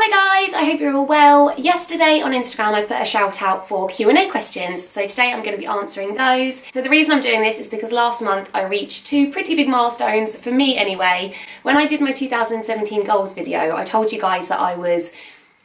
Hello guys, I hope you're all well. Yesterday on Instagram I put a shout out for Q&A questions, so today I'm going to be answering those. So the reason I'm doing this is because last month I reached two pretty big milestones, for me anyway. When I did my 2017 goals video, I told you guys that I was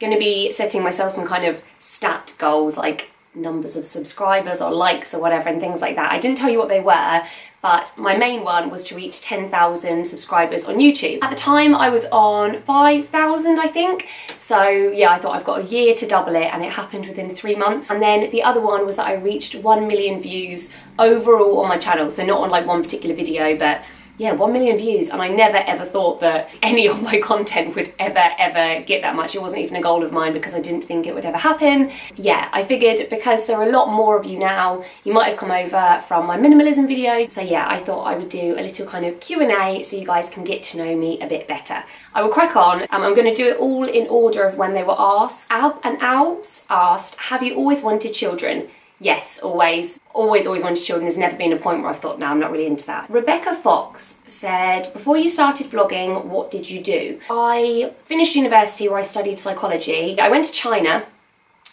going to be setting myself some kind of stat goals, like numbers of subscribers or likes or whatever and things like that. I didn't tell you what they were, but my main one was to reach 10,000 subscribers on YouTube. At the time I was on 5,000 I think, so yeah, I thought I've got a year to double it, and it happened within 3 months. And then the other one was that I reached 1 million views overall on my channel, so not on like one particular video, but yeah, 1 million views, and I never ever thought that any of my content would ever get that much. It wasn't even a goal of mine because I didn't think it would ever happen. Yeah, I figured because there are a lot more of you now, you might have come over from my minimalism videos. So yeah, I thought I would do a little kind of Q&A so you guys can get to know me a bit better. I will crack on. I'm going to do it all in order of when they were asked. Ab and Albs asked, have you always wanted children? Yes, always. Always wanted children. There's never been a point where I've thought, no, I'm not really into that. Rebecca Fox said, before you started vlogging, what did you do? I finished university where I studied psychology. I went to China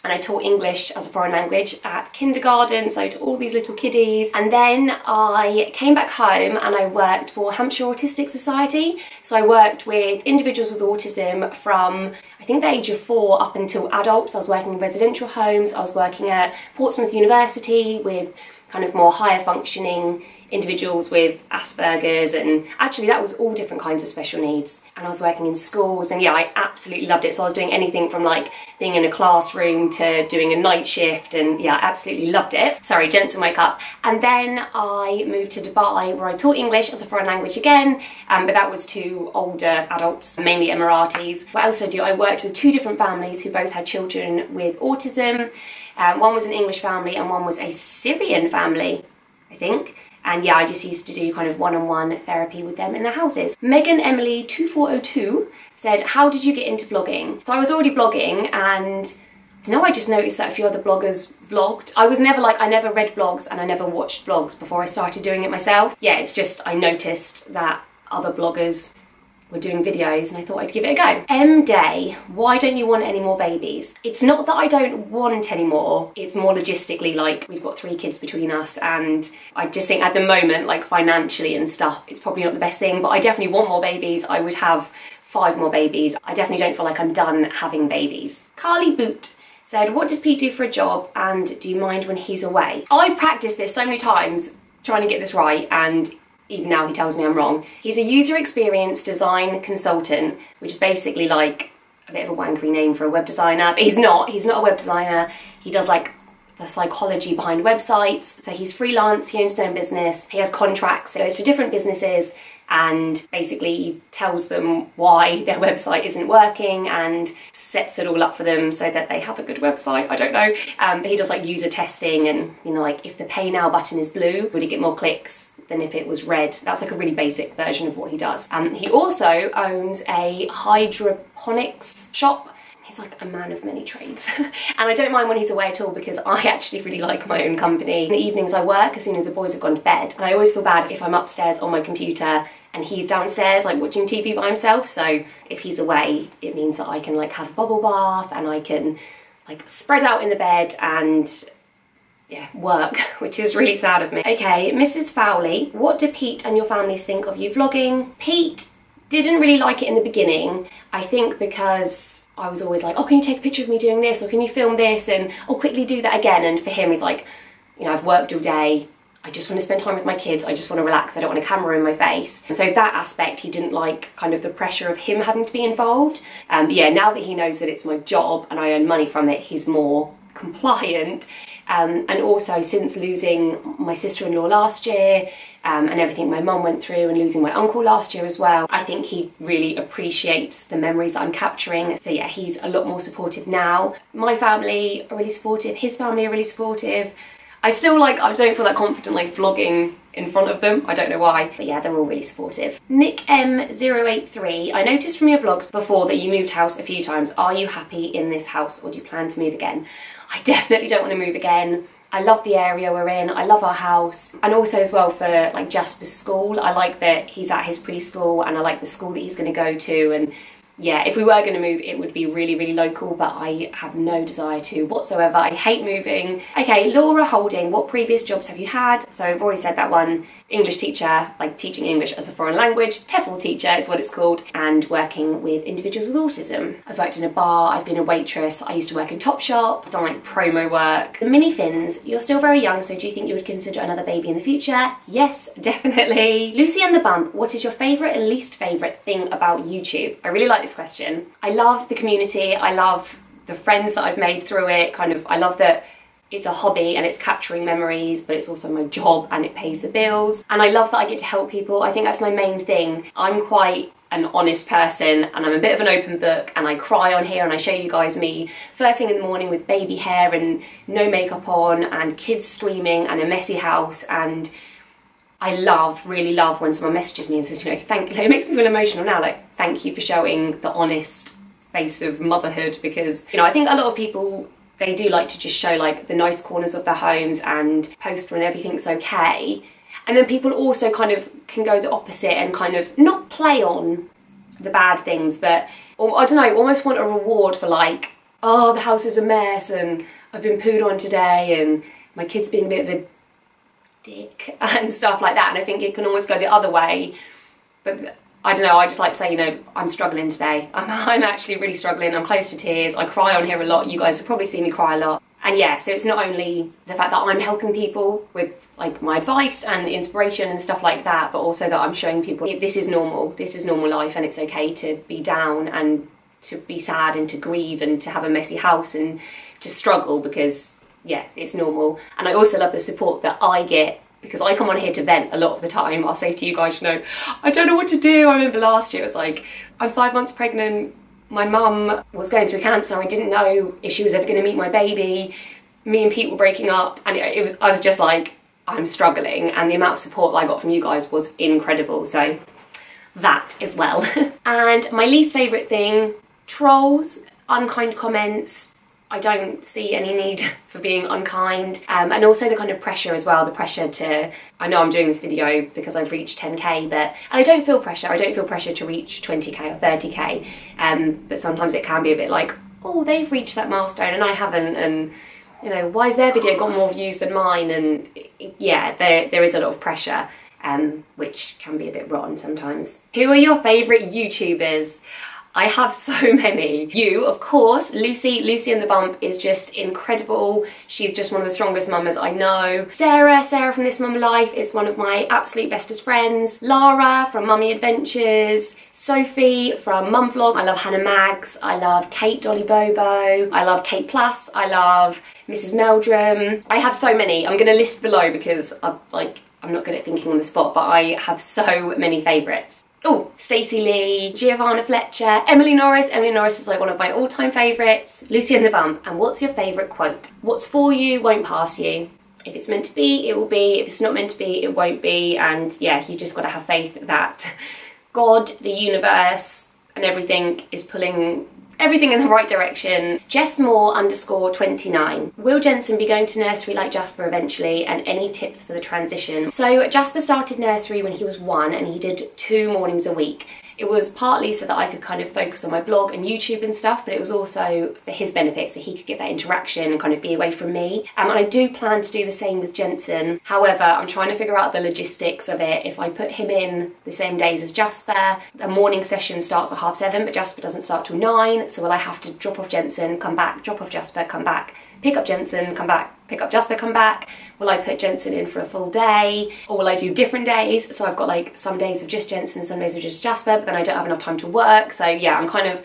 and I taught English as a foreign language at kindergarten, so to all these little kiddies. And then I came back home and I worked for Hampshire Autistic Society. So I worked with individuals with autism from, I think, the age of 4 up until adults. I was working in residential homes. I was working at Portsmouth University with kind of more higher functioning individuals with Asperger's, and actually that was all different kinds of special needs. And I was working in schools, and yeah, I absolutely loved it. So I was doing anything from like being in a classroom to doing a night shift, and yeah, absolutely loved it. Sorry, gents, wake up. And then I moved to Dubai where I taught English as a foreign language again, but that was to older adults, mainly Emiratis. What else did I do? I worked with 2 different families who both had children with autism. One was an English family and one was a Syrian family, I think. And yeah, I just used to do kind of one-on-one therapy with them in their houses. Megan Emily 2402 said, how did you get into vlogging? So I was already blogging, and I just noticed that a few other bloggers vlogged. I never read blogs and I never watched vlogs before I started doing it myself. Yeah, it's just I noticed that other bloggers were doing videos and I thought I'd give it a go. M Day, why don't you want any more babies? It's not that I don't want any more, it's more logistically, like we've got 3 kids between us, and I just think at the moment, like financially and stuff, it's probably not the best thing, but I definitely want more babies. I would have 5 more babies. I definitely don't feel like I'm done having babies. Carly Boot said, what does Pete do for a job and do you mind when he's away? I've practiced this so many times trying to get this right, and even now he tells me I'm wrong. He's a user experience design consultant, which is basically like a bit of a wankery name for a web designer, but he's not a web designer. He does like the psychology behind websites. So he's freelance, he owns his own business, he has contracts, he goes to different businesses and basically tells them why their website isn't working and sets it all up for them so that they have a good website. I don't know. But he does like user testing, and you know, like if the pay now button is blue, would he get more clicks than if it was red? That's like a really basic version of what he does. He also owns a hydroponics shop. He's like a man of many trades. And I don't mind when he's away at all because I actually really like my own company. In the evenings I work as soon as the boys have gone to bed, and I always feel bad if I'm upstairs on my computer and he's downstairs like watching TV by himself. So if he's away, it means that I can like have a bubble bath and I can like spread out in the bed and yeah, work, which is really sad of me. Okay, Mrs. Fowley, what do Pete and your families think of you vlogging? Pete didn't really like it in the beginning, I think because I was always like, oh, can you take a picture of me doing this, or can you film this, and oh, quickly do that again. And for him, he's like, you know, I've worked all day, I just want to spend time with my kids, I just want to relax, I don't want a camera in my face. And so that aspect, he didn't like kind of the pressure of him having to be involved. Yeah, now that he knows that it's my job and I earn money from it, he's more compliant. And also since losing my sister-in-law last year and everything my mum went through, and losing my uncle last year as well, I think he really appreciates the memories that I'm capturing. So yeah, he's a lot more supportive now. My family are really supportive, his family are really supportive. I still I don't feel that confident like vlogging in front of them, I don't know why, but yeah, they're all really supportive. Nick M083, I noticed from your vlogs before that you moved house a few times. Are you happy in this house or do you plan to move again? I definitely don't want to move again. I love the area we're in, I love our house, and also as well for like Jasper's school. I like that he's at his preschool, and I like the school that he's going to go to, and yeah, if we were going to move, it would be really, really local, but I have no desire to whatsoever. I hate moving. Okay, Laura Holding, what previous jobs have you had? So I've already said that one. English teacher, like teaching English as a foreign language. TEFL teacher is what it's called, and working with individuals with autism. I've worked in a bar, I've been a waitress, I used to work in Topshop, I've done like promo work. The mini fins, you're still very young, so do you think you would consider another baby in the future? Yes, definitely. Lucy and the Bump, what is your favourite and least favourite thing about YouTube? I really like this question. I love the community, I love the friends that I've made through it, I love that it's a hobby and it's capturing memories, but it's also my job and it pays the bills. And I love that I get to help people. I think that's my main thing. I'm quite an honest person and I'm a bit of an open book, and I cry on here and I show you guys me first thing in the morning with baby hair and no makeup on and kids screaming and a messy house. And I really love when someone messages me and says, you know, it makes me feel emotional now, like, thank you for showing the honest face of motherhood, because, you know, I think a lot of people, they do like to just show like the nice corners of their homes and post when everything's okay. And then people also kind of can go the opposite and kind of not play on the bad things, but, or, I don't know, almost want a reward for like, oh, the house is a mess and I've been pooed on today and my kid's being a bit of a dick and stuff like that. And I think it can almost go the other way. But I don't know, I just like to say, you know, I'm struggling today. I'm actually really struggling. I'm close to tears. I cry on here a lot. You guys have probably seen me cry a lot. And yeah, so it's not only the fact that I'm helping people with like my advice and inspiration and stuff like that, but also that I'm showing people this is normal. This is normal life, and it's okay to be down and to be sad and to grieve and to have a messy house and to struggle, because yeah, it's normal. And I also love the support that I get, because I come on here to vent a lot of the time. I'll say to you guys, you know, I don't know what to do. I remember last year it was like, I'm 5 months pregnant, my mum was going through cancer, I didn't know if she was ever going to meet my baby, me and Pete were breaking up, and I was just like, I'm struggling, and the amount of support that I got from you guys was incredible, so that as well. And my least favourite thing, trolls, unkind comments. I don't see any need for being unkind, and also the kind of pressure as well, the pressure to, I know I'm doing this video because I've reached 10k, and I don't feel pressure, to reach 20k or 30k, but sometimes it can be a bit like, oh, they've reached that milestone and I haven't, and you know, why has their video got more views than mine? And yeah, there is a lot of pressure, which can be a bit rotten sometimes. Who are your favourite YouTubers? I have so many. You, of course, Lucy and the Bump is just incredible. She's just one of the strongest mamas I know. Sarah from This Mum Life is one of my absolute bestest friends. Lara from Mummy Adventures. Sophie from Mum Vlog. I love Hannah Mags. I love Kate Dolly Bobo. I love Kate Plus. I love Mrs. Meldrum. I have so many. I'm gonna list below because I'm not good at thinking on the spot, but I have so many favourites. Oh, Stacey Lee, Giovanna Fletcher, Emily Norris. Emily Norris is like one of my all-time favourites. Lucy and the Bump. And what's your favourite quote? What's for you won't pass you. If it's meant to be, it will be. If it's not meant to be, it won't be. And yeah, you just got to have faith that God, the universe, and everything is pulling everything in the right direction. Jessmore_29. Will Jensen be going to nursery like Jasper eventually, and any tips for the transition? So Jasper started nursery when he was 1 and he did 2 mornings a week. It was partly so that I could kind of focus on my blog and YouTube and stuff, but it was also for his benefit, so he could get that interaction and kind of be away from me. And I do plan to do the same with Jensen. However, I'm trying to figure out the logistics of it. If I put him in the same days as Jasper, the morning session starts at 7:30, but Jasper doesn't start till 9, so will I have to drop off Jensen, come back, drop off Jasper, come back, pick up Jensen, come back, pick up Jasper, come back? Will I put Jensen in for a full day? Or will I do different days? So I've got like some days of just Jensen, some days of just Jasper, but then I don't have enough time to work. So yeah, I'm kind of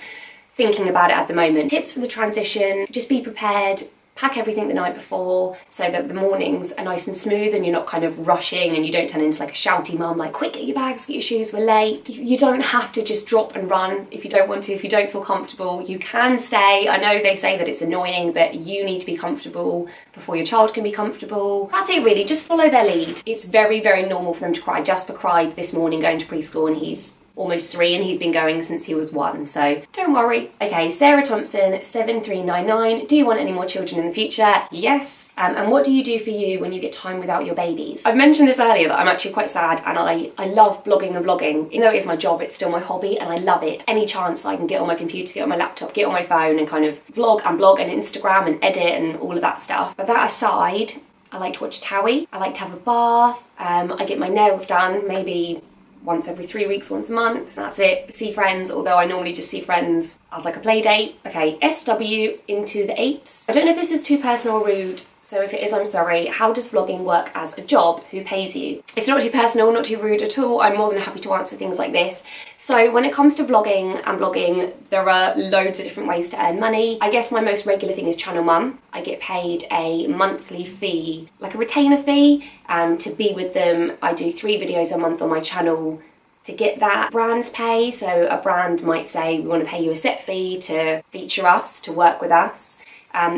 thinking about it at the moment. Tips for the transition, just be prepared. Pack everything the night before so that the mornings are nice and smooth and you're not kind of rushing and you don't turn into like a shouty mum, like quick, get your bags, get your shoes, we're late. You don't have to just drop and run if you don't want to, if you don't feel comfortable. You can stay. I know they say that it's annoying, but you need to be comfortable before your child can be comfortable. That's it really, just follow their lead. It's very, very normal for them to cry. Jasper cried this morning going to preschool and he's almost 3 and he's been going since he was 1, so don't worry. Okay, Sarah Thompson 7399, do you want any more children in the future? Yes. And what do you do for you when you get time without your babies? I've mentioned this earlier that I'm actually quite sad, and I love blogging and vlogging. Even though it is my job, it's still my hobby and I love it. Any chance I can get on my computer, get on my laptop, get on my phone and kind of vlog and blog and Instagram and edit and all of that stuff. But that aside, I like to watch Towie, I like to have a bath, I get my nails done maybe once every 3 weeks, once a month. That's it. See friends, although I normally just see friends as like a play date. Okay, SW into the 8s. I don't know if this is too personal or rude, so if it is, I'm sorry. How does vlogging work as a job? Who pays you? It's not too personal, not too rude at all. I'm more than happy to answer things like this. So when it comes to vlogging and blogging, there are loads of different ways to earn money. I guess my most regular thing is channel mum. I get paid a monthly fee, like a retainer fee, to be with them. I do 3 videos a month on my channel to get that. Brands pay, so a brand might say, we want to pay you a set fee to feature us, to work with us.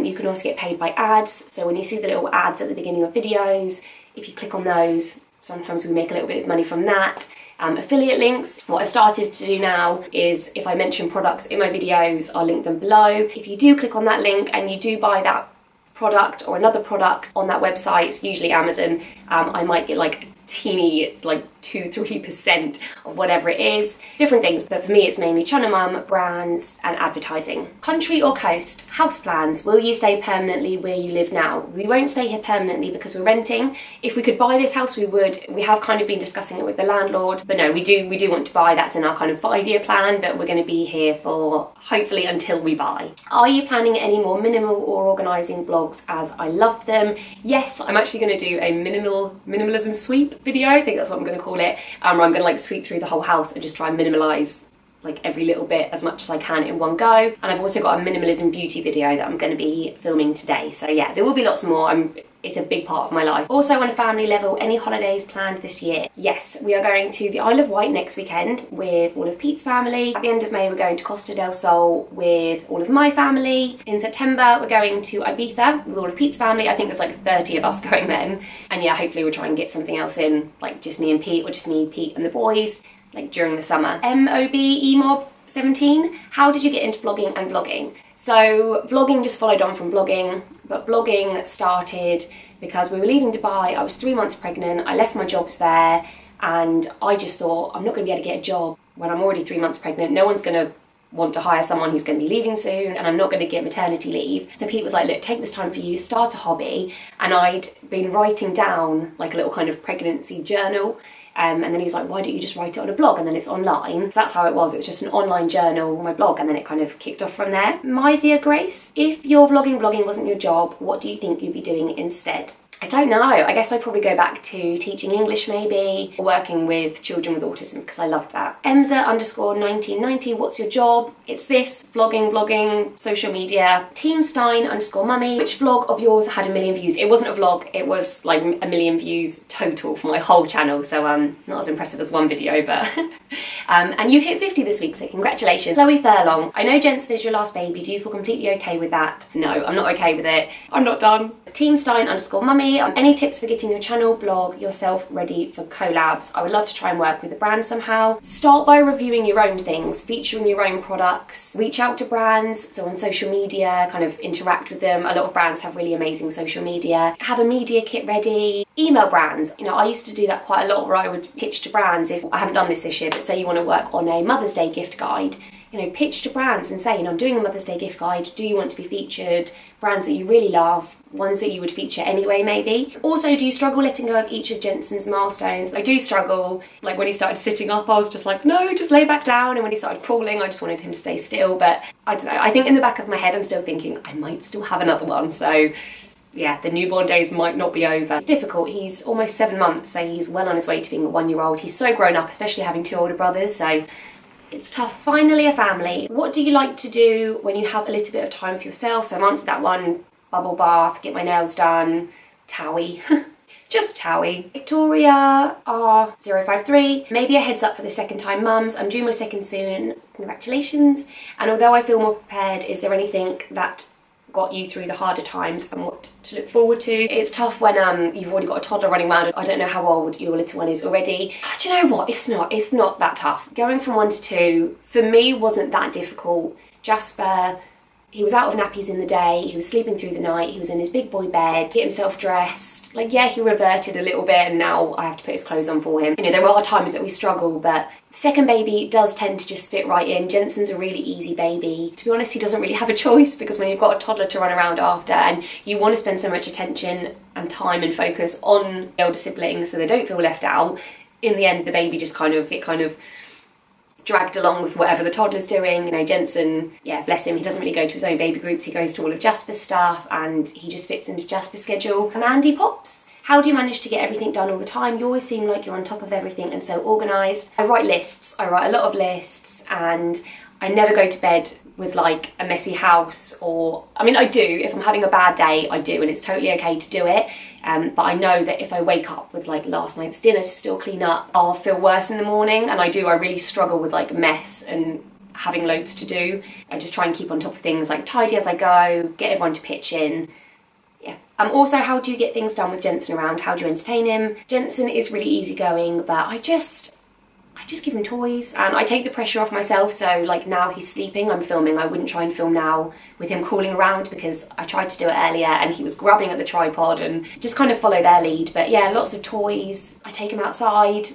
You can also get paid by ads, so when you see the little ads at the beginning of videos, if you click on those, sometimes we make a little bit of money from that. Affiliate links, what I've started to do now is if I mention products in my videos, I'll link them below. If you do click on that link and you do buy that product or another product on that website, it's usually Amazon, I might get like teeny, it's like 2-3% of whatever it is, different things, but for me it's mainly channel mum, brands and advertising. Country or coast? House plans. Will you stay permanently where you live now? We won't stay here permanently because we're renting. If we could buy this house we would. We have kind of been discussing it with the landlord, but no, we do want to buy. That's in our kind of 5-year plan, but we're going to be here for hopefully until we buy. Are you planning any more minimal or organising blogs as I loved them? Yes, I'm actually going to do a minimalism sweep video. I think that's what I'm going to call it, where I'm going to like sweep through the whole house and just try and minimalise like every little bit as much as I can in one go. And I've also got a minimalism beauty video that I'm going to be filming today, so yeah, there will be lots more. It's a big part of my life. Also on a family level, any holidays planned this year? Yes, we are going to the Isle of Wight next weekend with all of Pete's family. At the end of May we're going to Costa del Sol with all of my family. In September we're going to Ibiza with all of Pete's family. I think there's like 30 of us going then. And yeah, hopefully we'll try and get something else in, like just me and Pete, or just me, Pete and the boys, like during the summer. MOB 17, how did you get into blogging and vlogging? So vlogging just followed on from blogging, but blogging started because we were leaving Dubai. I was 3 months pregnant, I left my jobs there, and I just thought, I'm not going to be able to get a job when I'm already 3 months pregnant. No one's going to want to hire someone who's going to be leaving soon, and I'm not going to get maternity leave. So Pete was like, look, take this time for you, start a hobby. And I'd been writing down like a little kind of pregnancy journal. And then he was like, why don't you just write it on a blog and then it's online? So that's how it was. It was just an online journal on my blog, and then it kind of kicked off from there. My dear Grace, if your blogging wasn't your job, what do you think you'd be doing instead? I don't know. I guess I'd probably go back to teaching English maybe, or working with children with autism because I loved that. Emza_1990, what's your job? It's this, vlogging, blogging, social media. Team Stein_mummy, which vlog of yours had 1 million views? It wasn't a vlog, it was like 1 million views total for my whole channel, so not as impressive as one video, but and you hit 50 this week, so congratulations. Chloe Furlong, I know Jensen is your last baby, do you feel completely okay with that? No, I'm not okay with it. I'm not done. Team Stein_mummy, any tips for getting your channel, blog, yourself ready for collabs? I would love to try and work with a brand somehow. Start by reviewing your own things, featuring your own products, reach out to brands, so on social media, kind of interact with them. A lot of brands have really amazing social media. Have a media kit ready. Email brands. You know, I used to do that quite a lot, where I would pitch to brands. If I haven't done this year, but say you want to work on a Mother's Day gift guide, you know, pitch to brands and say, you know, I'm doing a Mother's Day gift guide, do you want to be featured? Brands that you really love, ones that you would feature anyway maybe. Also, do you struggle letting go of each of Jensen's milestones? I do struggle. Like when he started sitting up, I was just like, no, just lay back down. And when he started crawling, I just wanted him to stay still. But I don't know, I think in the back of my head, I'm still thinking I might still have another one. So yeah, the newborn days might not be over. It's difficult. He's almost 7 months, so he's well on his way to being a 1-year-old. He's so grown up, especially having 2 older brothers, so it's tough. Finally, a family. What do you like to do when you have a little bit of time for yourself? So I've answered that one. Bubble bath, get my nails done, Towie. Just Towie. Victoria R053. Maybe a heads up for the second time mums. I'm due my second soon. Congratulations. And although I feel more prepared, is there anything that got you through the harder times and what to look forward to. It's tough when you've already got a toddler running around. I don't know how old your little one is already. Do you know what? It's not that tough. Going from 1 to 2 for me wasn't that difficult. Jasper, he was out of nappies in the day, he was sleeping through the night, he was in his big boy bed, get himself dressed. Like, yeah, he reverted a little bit and now I have to put his clothes on for him. You know, there are times that we struggle, but the second baby does tend to just fit right in. Jensen's a really easy baby. To be honest, he doesn't really have a choice, because when you've got a toddler to run around after and you want to spend so much attention and time and focus on the older siblings so they don't feel left out, in the end the baby just kind of dragged along with whatever the toddler's doing. You know, Jensen, yeah, bless him, he doesn't really go to his own baby groups, he goes to all of Jasper's stuff and he just fits into Jasper's schedule. Mandy Pops, how do you manage to get everything done all the time? You always seem like you're on top of everything and so organised. I write lists, I write a lot of lists, and I never go to bed with like a messy house, or, I mean I do, if I'm having a bad day I do, and it's totally okay to do it. But I know that if I wake up with like last night's dinner to still clean up, I'll feel worse in the morning, and I really struggle with like mess and having loads to do. I just try and keep on top of things, like tidy as I go, get everyone to pitch in. Yeah. Also, how do you get things done with Jensen around? How do you entertain him? Jensen is really easygoing, but I just give him toys and I take the pressure off myself. So like now he's sleeping, I'm filming. I wouldn't try and film now with him crawling around, because I tried to do it earlier and he was grabbing at the tripod, and just kind of follow their lead. But yeah, lots of toys. I take him outside,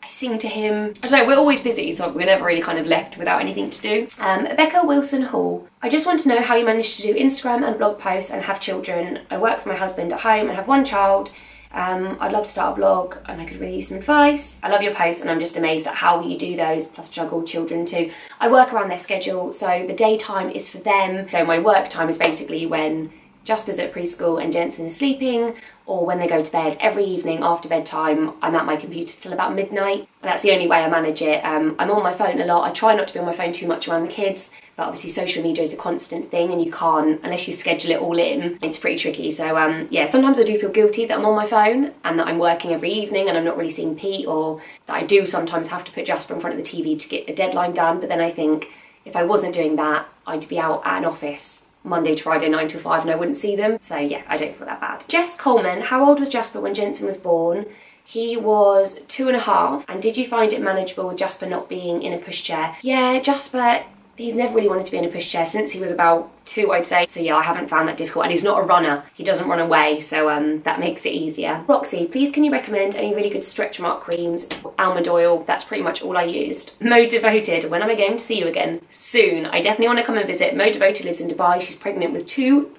I sing to him. I don't know, we're always busy, so we're never really kind of left without anything to do. Becca Wilson Hall, I just want to know how you manage to do Instagram and blog posts and have children. I work for my husband at home and have 1 child. I'd love to start a blog and I could really use some advice. I love your posts and I'm just amazed at how you do those, plus juggle children too. I work around their schedule, so the daytime is for them. So my work time is basically when Jasper's at preschool and Jensen is sleeping, or when they go to bed. Every evening after bedtime I'm at my computer till about midnight. That's the only way I manage it. I'm on my phone a lot. I try not to be on my phone too much around the kids, but obviously social media is a constant thing and you can't, unless you schedule it all in, it's pretty tricky. So yeah, sometimes I do feel guilty that I'm on my phone and that I'm working every evening and I'm not really seeing Pete, or that I do sometimes have to put Jasper in front of the TV to get a deadline done. But then I think if I wasn't doing that, I'd be out at an office Monday to Friday 9 till 5 and I wouldn't see them. So yeah, I don't feel that bad. Jess Coleman, how old was Jasper when Jensen was born? He was 2.5. And did you find it manageable with Jasper not being in a pushchair? Yeah, Jasper, he's never really wanted to be in a pushchair since he was about 2, I'd say. So yeah, I haven't found that difficult. And he's not a runner. He doesn't run away, so that makes it easier. Roxy, please can you recommend any really good stretch mark creams? Almond oil, that's pretty much all I used. Mo Devoted, when am I going to see you again? Soon. I definitely want to come and visit. Mo Devoted lives in Dubai. She's pregnant with two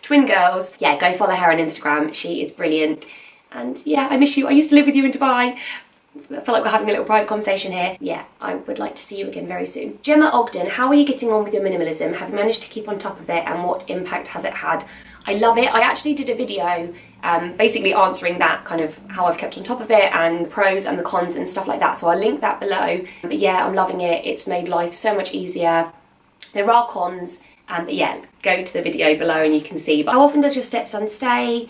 twin girls. Yeah, go follow her on Instagram. She is brilliant. And yeah, I miss you. I used to live with you in Dubai. I feel like we're having a little private conversation here. Yeah, I would like to see you again very soon. Gemma Ogden, how are you getting on with your minimalism? Have you managed to keep on top of it, and what impact has it had? I love it. I actually did a video basically answering that, kind of how I've kept on top of it and the pros and the cons and stuff like that. So I'll link that below. But yeah, I'm loving it. It's made life so much easier. There are cons, but yeah, go to the video below and you can see. But how often does your stepson stay?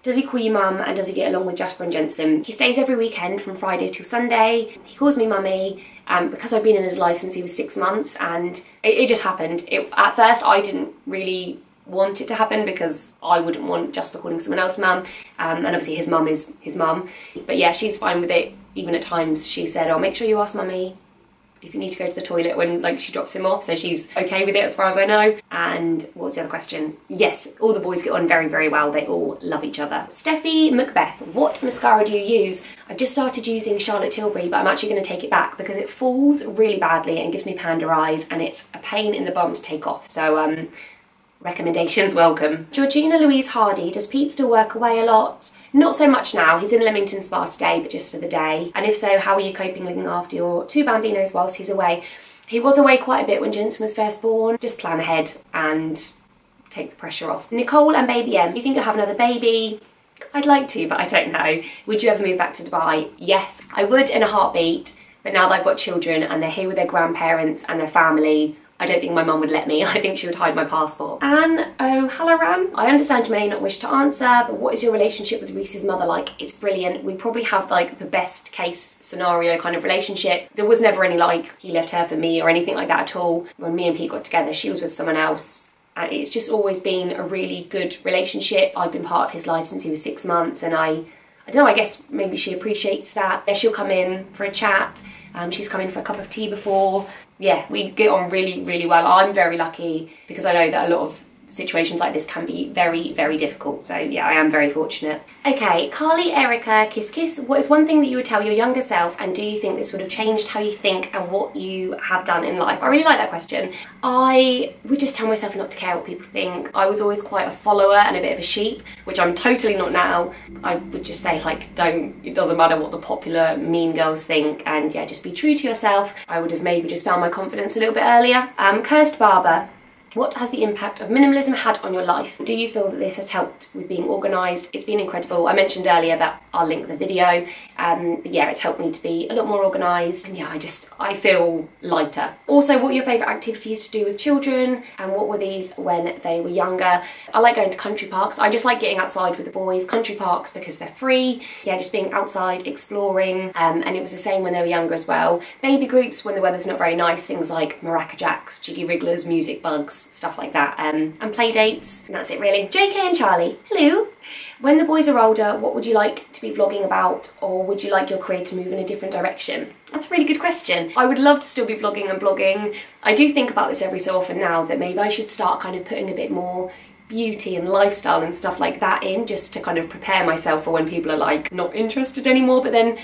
Does he call you mum, and does he get along with Jasper and Jensen? He stays every weekend from Friday till Sunday. He calls me mummy because I've been in his life since he was 6 months, and it just happened. At first I didn't really want it to happen because I wouldn't want Jasper calling someone else mum, and obviously his mum is his mum. But yeah, she's fine with it. Even at times she said, oh, make sure you ask mummy if you need to go to the toilet when like she drops him off, so she's okay with it as far as I know. And what was the other question? Yes, all the boys get on very, very well. They all love each other. Steffi Macbeth, what mascara do you use? I've just started using Charlotte Tilbury, but I'm actually going to take it back because it falls really badly and gives me panda eyes, and it's a pain in the bum to take off. So recommendations welcome. Georgina Louise Hardy, does Pete still work away a lot? Not so much now. He's in Leamington Spa today, but just for the day. And if so, how are you coping looking after your 2 bambinos whilst he's away? He was away quite a bit when Jensen was first born. Just plan ahead and take the pressure off. Nicole and Baby M, do you think you'll have another baby? I'd like to, but I don't know. Would you ever move back to Dubai? Yes, I would in a heartbeat. But now that I've got children and they're here with their grandparents and their family, I don't think my mum would let me. I think she would hide my passport. Anne O'Halloran, I understand you may not wish to answer, but what is your relationship with Reese's mother like? It's brilliant. We probably have like the best case scenario kind of relationship. There was never any like he left her for me or anything like that at all. When me and Pete got together, she was with someone else And it's just always been a really good relationship. I've been part of his life since he was 6 months, and I don't know, I guess maybe she appreciates that. Yeah, she'll come in for a chat. She's come in for a cup of tea before. Yeah, we get on really, really well. I'm very lucky because I know that a lot of situations like this can be very, very difficult. So yeah, I am very fortunate. Okay, Carly Erica Kiss Kiss, what is one thing that you would tell your younger self, and do you think this would have changed how you think and what you have done in life? I really like that question. I would just tell myself not to care what people think. I was always quite a follower and a bit of a sheep, which I'm totally not now. I would just say, like, it doesn't matter what the popular mean girls think, and yeah, just be true to yourself. I would have maybe just found my confidence a little bit earlier. Cursed Barber, what has the impact of minimalism had on your life? Do you feel that this has helped with being organised? It's been incredible. I mentioned earlier that I'll link the video. But yeah, it's helped me to be a lot more organised, and yeah, I feel lighter. Also, what are your favourite activities to do with children, and what were these when they were younger? I like going to country parks. I just like getting outside with the boys. Country parks because they're free. Yeah, just being outside, exploring, and it was the same when they were younger as well. Baby groups when the weather's not very nice, things like Maraca Jacks, Jiggy Wrigglers, Music Bugs, stuff like that, and play dates, and that's it really. JK and Charlie, hello. When the boys are older, what would you like to be vlogging about, or would you like your career to move in a different direction? That's a really good question. I would love to still be vlogging and blogging. I do think about this every so often now, that maybe I should start kind of putting a bit more beauty and lifestyle and stuff like that in, just to kind of prepare myself for when people are like not interested anymore. But then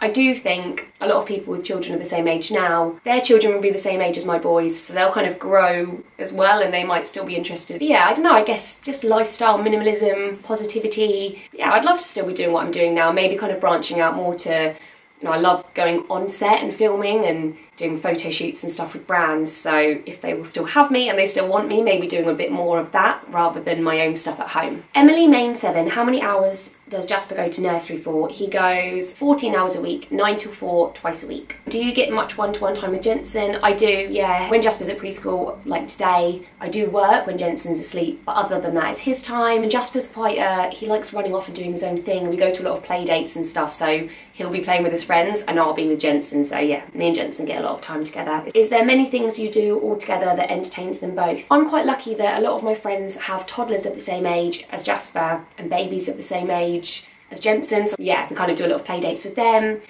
I do think a lot of people with children of the same age now, their children will be the same age as my boys, so they'll kind of grow as well and they might still be interested. But yeah, I don't know, I guess just lifestyle, minimalism, positivity. Yeah, I'd love to still be doing what I'm doing now, maybe kind of branching out more to, you know, I love going on set and filming and doing photo shoots and stuff with brands, so if they will still have me and they still want me, maybe doing a bit more of that rather than my own stuff at home. Emily Main 7, how many hours does Jasper go to nursery for? He goes 14 hours a week, 9 till 4, twice a week. Do you get much one-to-one time with Jensen? I do, yeah. When Jasper's at preschool, like today, I do work when Jensen's asleep, but other than that, it's his time. And Jasper's quite, he likes running off and doing his own thing. We go to a lot of play dates and stuff, so he'll be playing with his friends and I'll be with Jensen, so yeah, me and Jensen get a lot of time together. Is there many things you do all together that entertains them both? I'm quite lucky that a lot of my friends have toddlers of the same age as Jasper and babies of the same age as Jensen, so yeah, we kind of do a lot of play dates with them.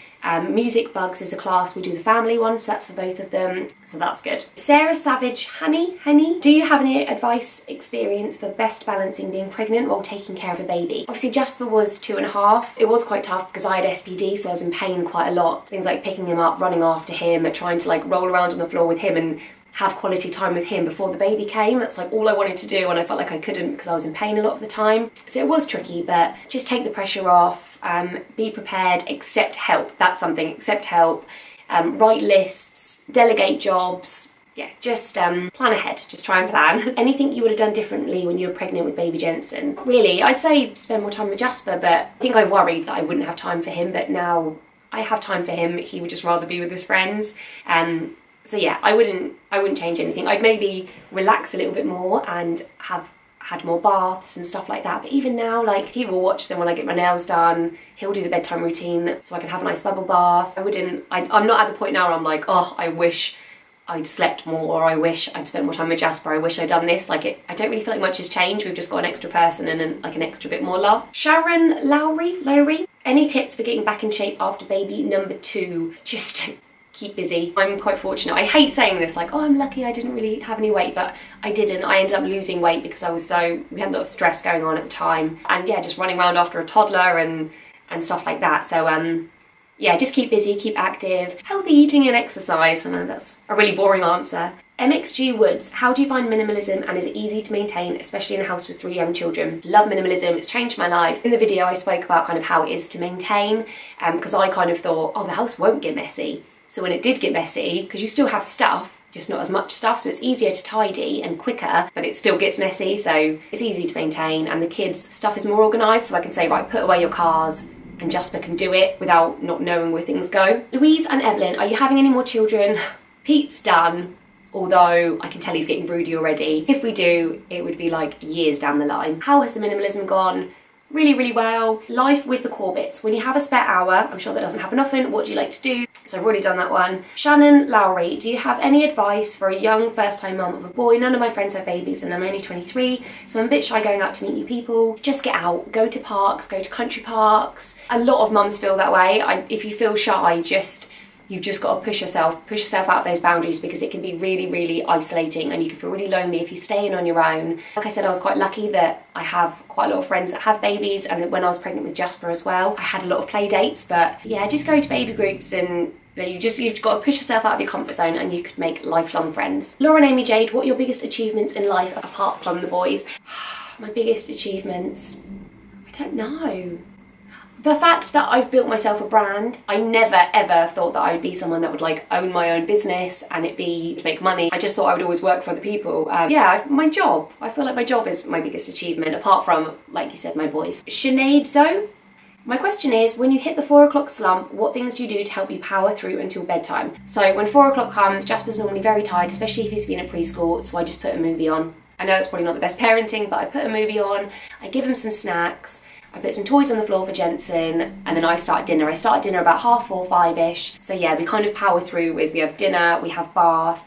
Music Bugs is a class, we do the family one, so that's for both of them, so that's good. Sarah Savage, Honey, do you have any advice, experience for best balancing being pregnant while taking care of a baby? Obviously Jasper was 2.5. It was quite tough because I had SPD, so I was in pain quite a lot. Things like picking him up, running after him, trying to like roll around on the floor with him and have quality time with him before the baby came. That's like all I wanted to do, and I felt like I couldn't because I was in pain a lot of the time. So it was tricky, but just take the pressure off, be prepared, accept help. That's something, accept help, write lists, delegate jobs. Yeah, just plan ahead, just try and plan. Anything you would have done differently when you were pregnant with baby Jensen? Really, I'd say spend more time with Jasper, but I think I worried that I wouldn't have time for him, but now I have time for him. He would just rather be with his friends. So yeah, I wouldn't change anything. I'd maybe relax a little bit more and have had more baths and stuff like that. But even now, like, he will watch them when I get my nails done. He'll do the bedtime routine so I can have a nice bubble bath. I'm not at the point now where I'm like, oh, I wish I'd slept more, or I wish I'd spent more time with Jasper, I wish I'd done this. Like, I don't really feel like much has changed. We've just got an extra person and an extra bit more love. Sharon Lowry, any tips for getting back in shape after baby number 2? Just keep busy. I'm quite fortunate. I hate saying this, like, oh, I'm lucky I didn't really have any weight, but I didn't. I ended up losing weight because we had a lot of stress going on at the time, and yeah, just running around after a toddler and stuff like that. So yeah, just keep busy, keep active, healthy eating and exercise. I know that's a really boring answer. MXG Woods, how do you find minimalism and is it easy to maintain, especially in a house with 3 young children? Love minimalism, it's changed my life. In the video I spoke about kind of how it is to maintain, because I kind of thought, oh, the house won't get messy. So when it did get messy, because you still have stuff, just not as much stuff, so it's easier to tidy and quicker, but it still gets messy, so it's easy to maintain, and the kids' stuff is more organised, so I can say, right, put away your cars, and Jasper can do it without not knowing where things go. Louise and Evelyn, are you having any more children? Pete's done, although I can tell he's getting broody already. If we do, it would be like years down the line. How has the minimalism gone? really, really well. Life with the Corbetts. When you have a spare hour, I'm sure that doesn't happen often, what do you like to do? So I've already done that one. Shannon Lowry, do you have any advice for a young first-time mum of a boy? None of my friends have babies and I'm only 23, so I'm a bit shy going out to meet new people. Just get out, go to parks, go to country parks. A lot of mums feel that way. If you feel shy, you've just got to push yourself out of those boundaries, because it can be really, really isolating and you can feel really lonely if you stay in on your own. Like I said, I was quite lucky that I have quite a lot of friends that have babies, and when I was pregnant with Jasper as well, I had a lot of play dates. But yeah, just go to baby groups, and you've got to push yourself out of your comfort zone and you could make lifelong friends. Laura and Amy Jade, what are your biggest achievements in life apart from the boys? My biggest achievements, I don't know. The fact that I've built myself a brand. I never ever thought that I would be someone that would like own my own business and it be to make money. I just thought I would always work for other people. My job. I feel like my job is my biggest achievement, apart from, like you said, my boys. Sinead Zoe, my question is, when you hit the 4 o'clock slump, what things do you do to help you power through until bedtime? So when 4 o'clock comes, Jasper's normally very tired, especially if he's been at preschool, so I just put a movie on. I know it's probably not the best parenting, but I put a movie on, I give him some snacks, I put some toys on the floor for Jensen, and then I start dinner. I start dinner about 4:30, 5-ish. So yeah, we kind of power through with, we have dinner, we have bath,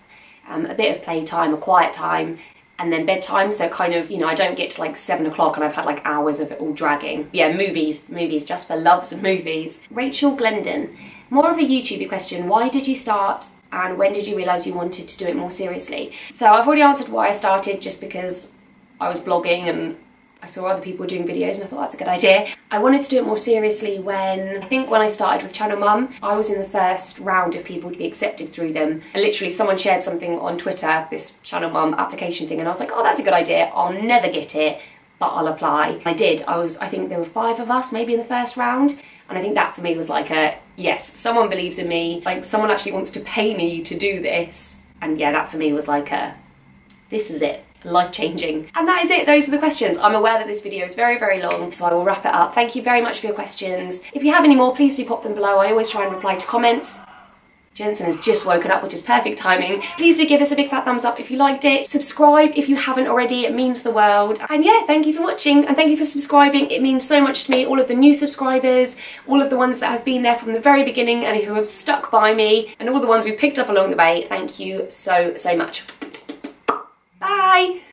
a bit of playtime, a quiet time, and then bedtime. So kind of, you know, I don't get to like 7 o'clock and I've had like hours of it all dragging. Yeah, movies. Jasper loves movies. Rachel Glendon, more of a YouTuber question. Why did you start and when did you realise you wanted to do it more seriously? So I've already answered why I started, just because I was blogging and I saw other people doing videos and I thought that's a good idea. I wanted to do it more seriously when I started with Channel Mum, I was in the first round of people to be accepted through them. And literally someone shared something on Twitter, this Channel Mum application thing, and I was like, oh, that's a good idea. I'll never get it, but I'll apply. I did. I think there were 5 of us maybe in the first round. And I think that for me was like a, yes, someone believes in me. Like someone actually wants to pay me to do this. And yeah, that for me was like a, this is it. Life-changing. And that is it. Those are the questions. I'm aware that this video is very, very long, so I will wrap it up. Thank you very much for your questions. If you have any more, please do pop them below. I always try and reply to comments. Jensen has just woken up, which is perfect timing. Please do give us a big fat thumbs up if you liked it. Subscribe if you haven't already, it means the world. And yeah, thank you for watching and thank you for subscribing. It means so much to me. All of the new subscribers, all of the ones that have been there from the very beginning and who have stuck by me, and all the ones we've picked up along the way. Thank you so, so much. Bye!